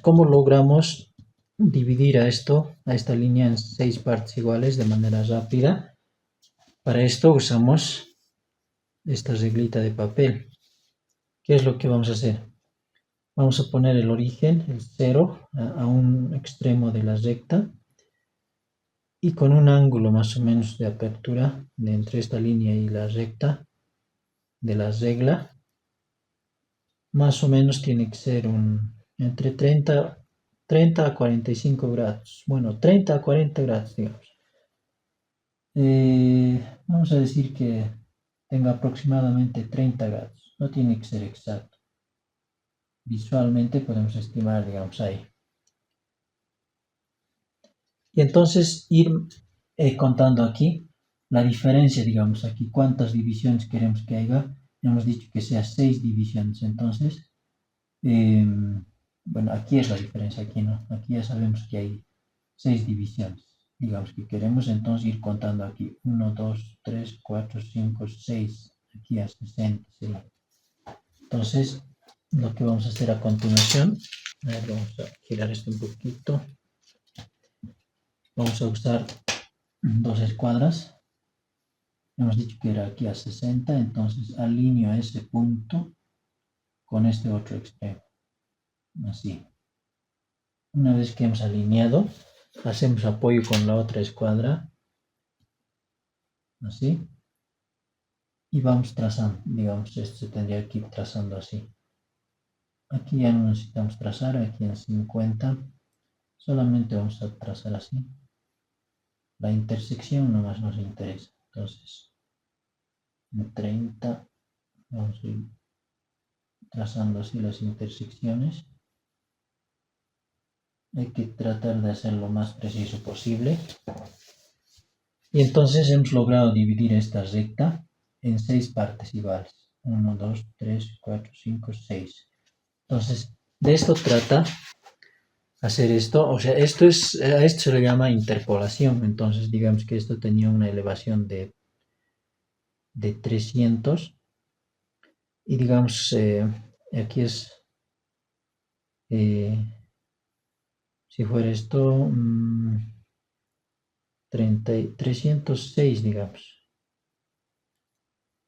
¿Cómo logramos dividir a esta línea en 6 partes iguales de manera rápida? Para esto usamos esta reglita de papel. ¿Qué es lo que vamos a hacer? Vamos a poner el origen, el 0, a un extremo de la recta y con un ángulo más o menos de apertura de entre esta línea y la recta de la regla, más o menos tiene que ser entre 30 a 45 grados. Bueno, 30 a 40 grados, digamos. Vamos a decir que tenga aproximadamente 30 grados. No tiene que ser exacto. Visualmente podemos estimar, digamos, ahí. Y entonces ir contando aquí la diferencia, digamos, aquí cuántas divisiones queremos que haya. Hemos dicho que sea 6 divisiones. Entonces, bueno, aquí es la diferencia, aquí no. Aquí ya sabemos que hay 6 divisiones. Digamos que queremos entonces ir contando aquí 1, 2, 3, 4, 5, 6. Aquí a 60 sería. Entonces, lo que vamos a hacer a continuación, a ver, vamos a girar esto un poquito. Vamos a usar dos escuadras. Hemos dicho que era aquí a 60, entonces alineo ese punto con este otro extremo. Así. Una vez que hemos alineado, hacemos apoyo con la otra escuadra. Así. Y vamos trazando. Digamos, esto se tendría que ir trazando así. Aquí ya no necesitamos trazar, aquí en 50. Solamente vamos a trazar así. La intersección nomás nos interesa. Entonces, en 30 vamos a ir trazando así las intersecciones. Hay que tratar de hacer lo más preciso posible. Y entonces hemos logrado dividir esta recta en 6 partes iguales. 1, 2, 3, 4, 5, 6. Entonces, de esto trata hacer esto. O sea, a esto se le llama interpolación. Entonces, digamos que esto tenía una elevación de 300. Y digamos, aquí es, si fuera esto, 306, digamos.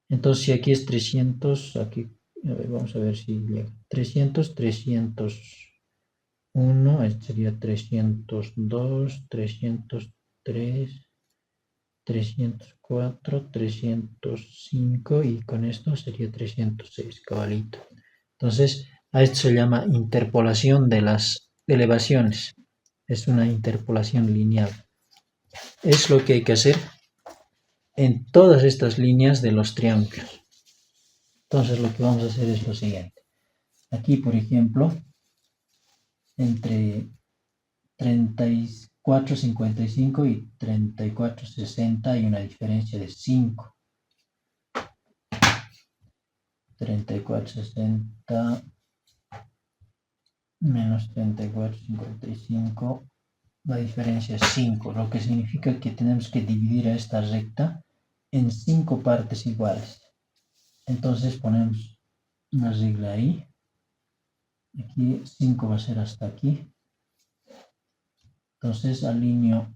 Entonces, si aquí es 300, aquí, a ver, vamos a ver si llega. 300, 301, este sería 302, 303, 304, 305 y con esto sería 306, cabalito. Entonces, a esto se llama interpolación de las elevaciones. Es una interpolación lineal. Es lo que hay que hacer en todas estas líneas de los triángulos. Entonces, lo que vamos a hacer es lo siguiente. Aquí, por ejemplo, entre 34,55 y 34,60 hay una diferencia de 5. 34,60 menos 34,55, la diferencia es 5, lo que significa que tenemos que dividir a esta recta en 5 partes iguales. Entonces ponemos una regla ahí. Aquí 5 va a ser hasta aquí. Entonces alineo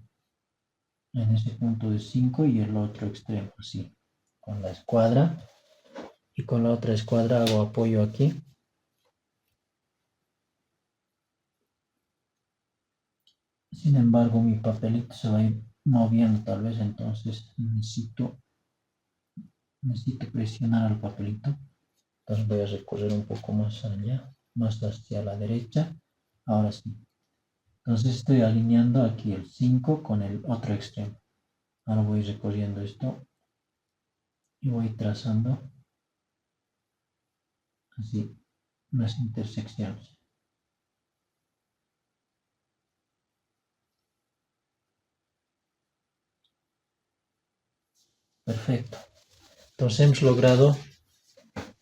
en ese punto de 5 y el otro extremo así, con la escuadra. Y con la otra escuadra hago apoyo aquí. Sin embargo, mi papelito se va a ir moviendo tal vez, entonces necesito presionar al papelito. Entonces voy a recorrer un poco más allá, más hacia la derecha. Ahora sí. Entonces estoy alineando aquí el 5 con el otro extremo. Ahora voy recorriendo esto y voy trazando así las intersecciones. Perfecto. Entonces hemos logrado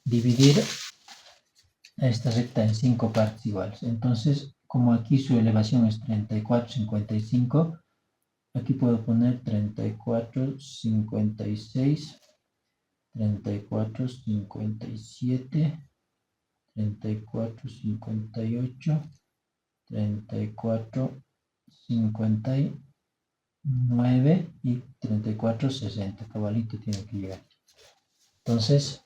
dividir esta recta en 5 partes iguales. Entonces, como aquí su elevación es 34,55, aquí puedo poner 34,56, 34,57, 34,58, 34,59 y 34,60. Cabalito tiene que llegar. Entonces,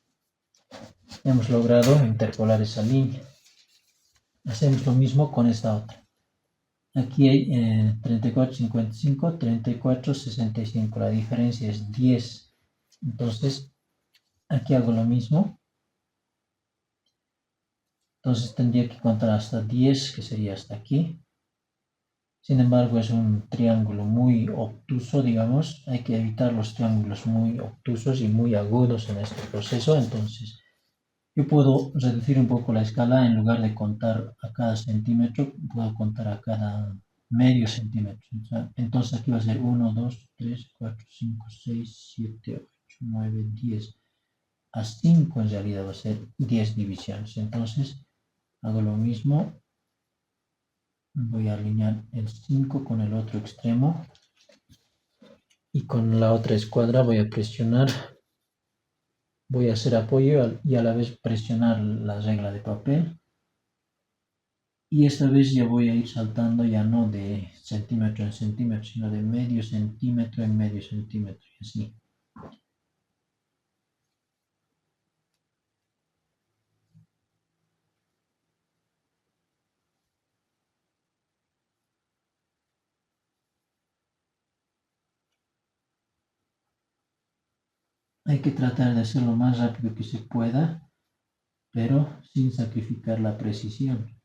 hemos logrado interpolar esa línea. Hacemos lo mismo con esta otra. Aquí hay 34,55, 34,65. La diferencia es 10. Entonces, aquí hago lo mismo. Entonces tendría que contar hasta 10, que sería hasta aquí. Sin embargo, es un triángulo muy obtuso, digamos. Hay que evitar los triángulos muy obtusos y muy agudos en este proceso. Entonces, yo puedo reducir un poco la escala. En lugar de contar a cada centímetro, puedo contar a cada medio centímetro. Entonces aquí va a ser 1, 2, 3, 4, 5, 6, 7, 8, 9, 10. A 5 en realidad va a ser 10 divisiones. Entonces hago lo mismo. Voy a alinear el 5 con el otro extremo. Y con la otra escuadra voy a presionar. Voy a hacer apoyo y a la vez presionar la regla de papel. Y esta vez ya voy a ir saltando ya no de centímetro en centímetro, sino de medio centímetro en medio centímetro y así. Hay que tratar de hacerlo lo más rápido que se pueda, pero sin sacrificar la precisión.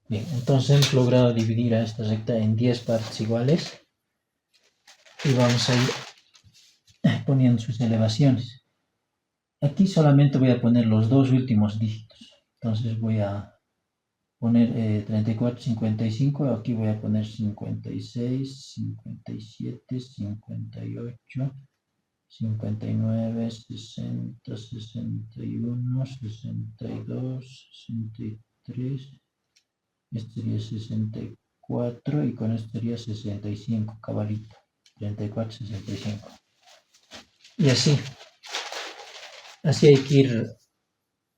Bien, entonces hemos logrado dividir a esta recta en 10 partes iguales y vamos a ir poniendo sus elevaciones. Aquí solamente voy a poner los dos últimos dígitos. Entonces voy a poner 34,55, aquí voy a poner 56, 57, 58, 59, 60, 61, 62, 63, este sería 64 y con esto sería 65, cabalito, 34, 65. Y así hay que ir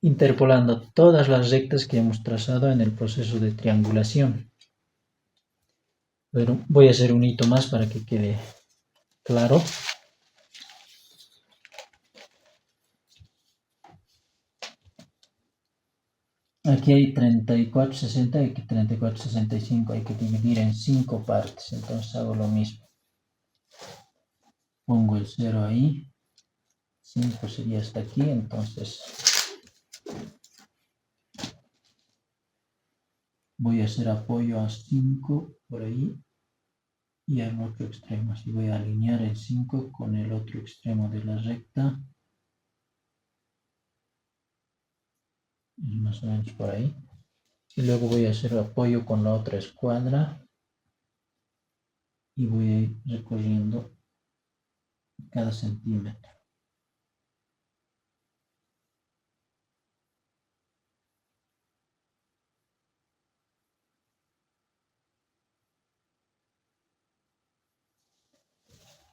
interpolando todas las rectas que hemos trazado en el proceso de triangulación. Pero voy a hacer un hito más para que quede claro. Aquí hay 3460 y aquí 3465. Hay que dividir en 5 partes. Entonces hago lo mismo. Pongo el 0 ahí. 5 sería hasta aquí. Entonces voy a hacer apoyo a 5 por ahí. Y al otro extremo. Así voy a alinear el 5 con el otro extremo de la recta. Más o menos por ahí. Y luego voy a hacer apoyo con la otra escuadra. Y voy a ir recorriendo cada centímetro.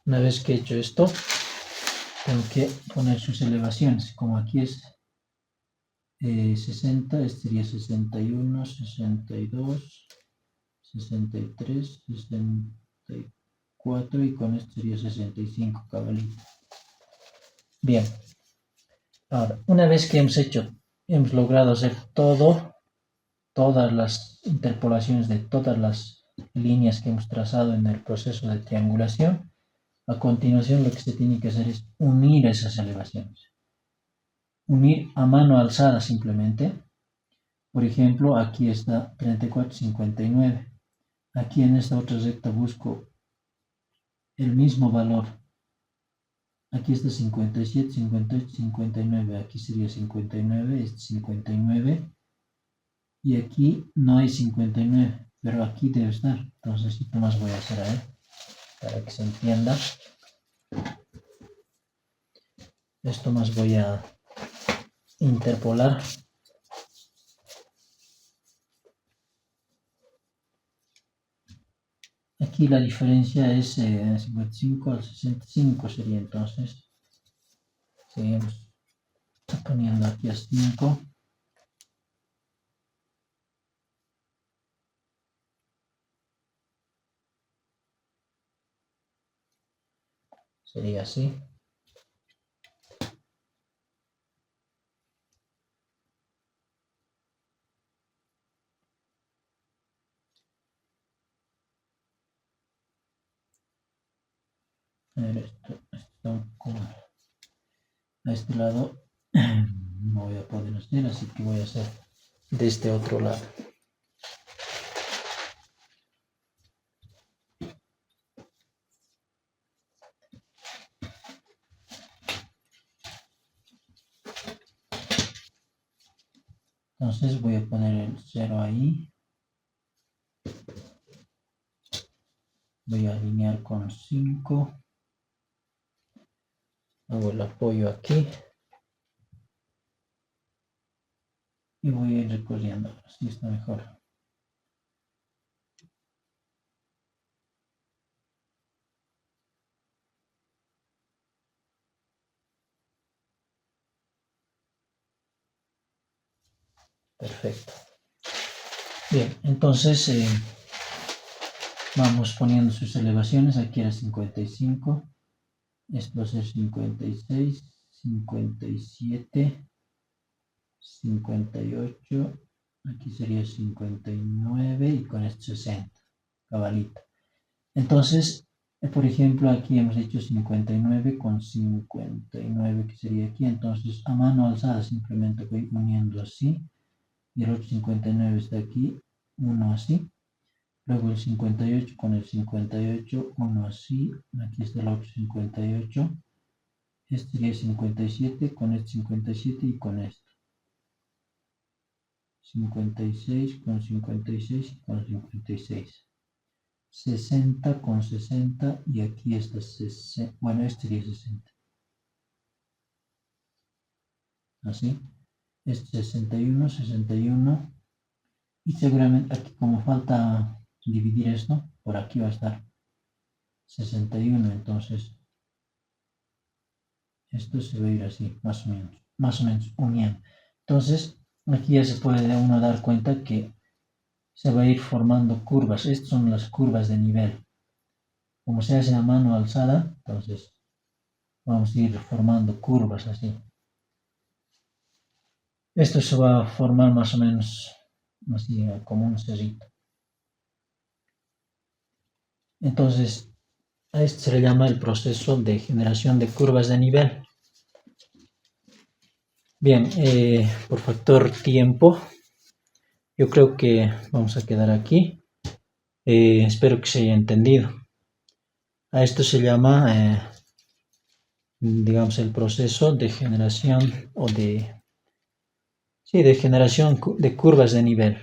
Una vez que he hecho esto, tengo que poner sus elevaciones. Como aquí es 60, este sería 61, 62, 63, 64 y con esto sería 65 cabalito. Bien. Ahora, una vez que hemos logrado hacer todas las interpolaciones de todas las líneas que hemos trazado en el proceso de triangulación, a continuación lo que se tiene que hacer es unir esas elevaciones. Unir a mano alzada simplemente. Por ejemplo, aquí está 34,59. Aquí en esta otra recta busco el mismo valor. Aquí está 57, 58, 59. Aquí sería 59, este 59. Y aquí no hay 59, pero aquí debe estar. Entonces, ¿qué más voy a hacer ahí? Para que se entienda. Esto más voy a interpolar. Aquí la diferencia es 55 al 65 sería entonces. Seguimos poniendo aquí a 5. Sería así. A ver, esto está un poco a este lado. No voy a poder hacer, así que voy a hacer de este otro lado. Entonces voy a poner el 0 ahí. Voy a alinear con 5. Hago el apoyo aquí. Y voy a ir recorriendo. Así está mejor. Perfecto. Bien, entonces vamos poniendo sus elevaciones. Aquí era 55. Esto va a ser 56, 57, 58. Aquí sería 59 y con esto 60. Cabalito. Entonces, por ejemplo, aquí hemos hecho 59 con 59, que sería aquí. Entonces, a mano alzada simplemente voy uniendo así. Y el otro 59 está aquí, uno así. Luego el 58 con el 58, uno así. Aquí está el otro 58. Este sería 57 con este 57 y con esto. 56 con 56 y con 56. 60 con 60 y aquí está 60. Bueno, este sería 60. Así. Este 61, 61. Y seguramente aquí como falta dividir esto, por aquí va a estar 61. Entonces, esto se va a ir así, más o menos uniendo. Entonces, aquí ya se puede uno dar cuenta que se va a ir formando curvas. Estas son las curvas de nivel. como se hace a mano alzada, entonces vamos a ir formando curvas así. Esto se va a formar más o menos así como un cerrito. Entonces, a esto se le llama el proceso de generación de curvas de nivel. Bien, por factor tiempo, yo creo que vamos a quedar aquí. Espero que se haya entendido. A esto se llama, digamos, el proceso de generación de generación de curvas de nivel.